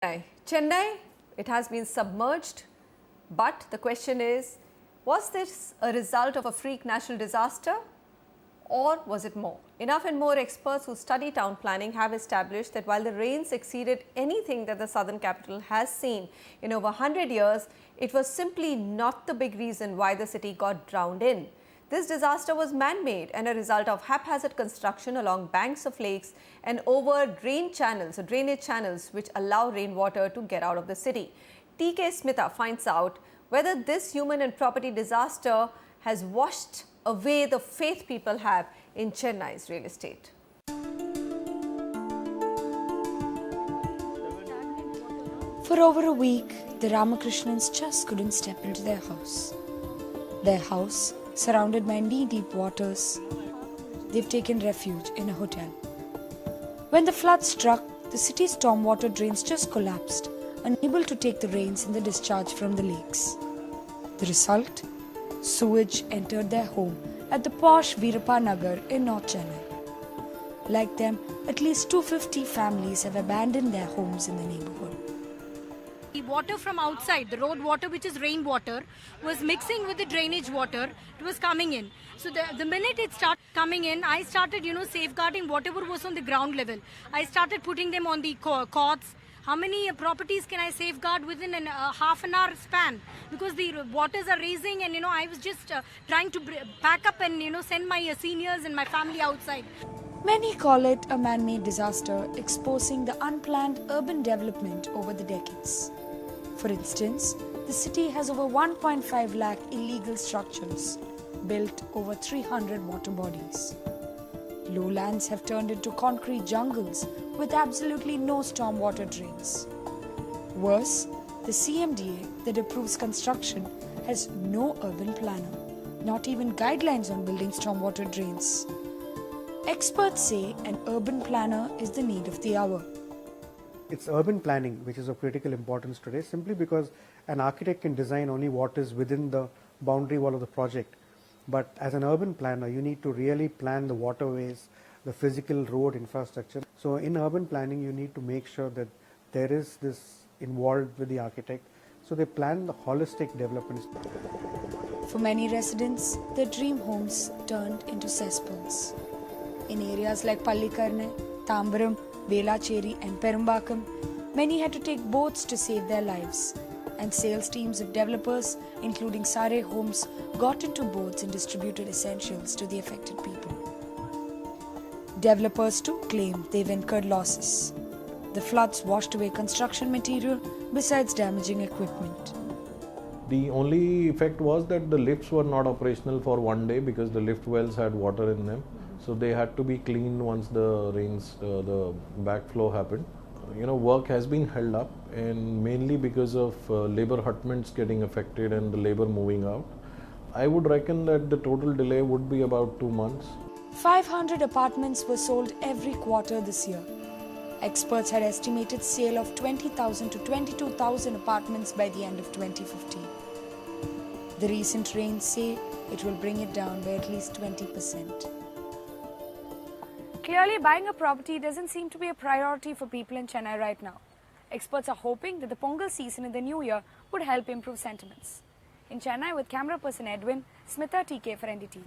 Chennai, it has been submerged, but the question is, was this a result of a freak natural disaster or was it more? Enough and more experts who study town planning have established that while the rains exceeded anything that the southern capital has seen in over 100 years, it was simply not the big reason why the city got drowned in. This disaster was man-made and a result of haphazard construction along banks of lakes and over drainage channels which allow rainwater to get out of the city. TK Smitha finds out whether this human and property disaster has washed away the faith people have in Chennai's real estate. For over a week, the Ramakrishnans just couldn't step into their house. Their house, surrounded by knee-deep waters, they've taken refuge in a hotel. When the flood struck, the city's stormwater drains just collapsed, unable to take the rains and the discharge from the lakes. The result? Sewage entered their home at the posh Veerappa Nagar in North Chennai. Like them, at least 250 families have abandoned their homes in the neighborhood. The water from outside, the road water, which is rainwater, was mixing with the drainage water. It was coming in. So the minute it started coming in, I started, safeguarding whatever was on the ground level. I started putting them on the courts. How many properties can I safeguard within a half an hour span? Because the waters are raising and, I was just trying to pack up and, send my seniors and my family outside. Many call it a man-made disaster, exposing the unplanned urban development over the decades. For instance, the city has over 1.5 lakh illegal structures, built over 300 water bodies. Lowlands have turned into concrete jungles with absolutely no stormwater drains. Worse, the CMDA that approves construction has no urban planner, not even guidelines on building stormwater drains. Experts say an urban planner is the need of the hour. It's urban planning which is of critical importance today, simply because an architect can design only what is within the boundary wall of the project. But as an urban planner, you need to really plan the waterways, the physical road infrastructure. So in urban planning, you need to make sure that there is this involved with the architect. So they plan the holistic development. For many residents, their dream homes turned into cesspools. In areas like Pallikarnai, Tambaram, Velacheri and Perumbakam, many had to take boats to save their lives. And sales teams of developers, including Sare Homes, got into boats and distributed essentials to the affected people. Developers too claim they've incurred losses. The floods washed away construction material besides damaging equipment. The only effect was that the lifts were not operational for one day because the lift wells had water in them. So they had to be cleaned once the rains, the backflow happened. Work has been held up, and mainly because of labor hutments getting affected and the labor moving out. I would reckon that the total delay would be about 2 months. 500 apartments were sold every quarter this year. Experts had estimated sale of 20,000 to 22,000 apartments by the end of 2015. The recent rains say it will bring it down by at least 20%. Clearly, buying a property doesn't seem to be a priority for people in Chennai right now. Experts are hoping that the Pongal season in the new year would help improve sentiments. In Chennai, with camera person Edwin, Smitha TK for NDTV.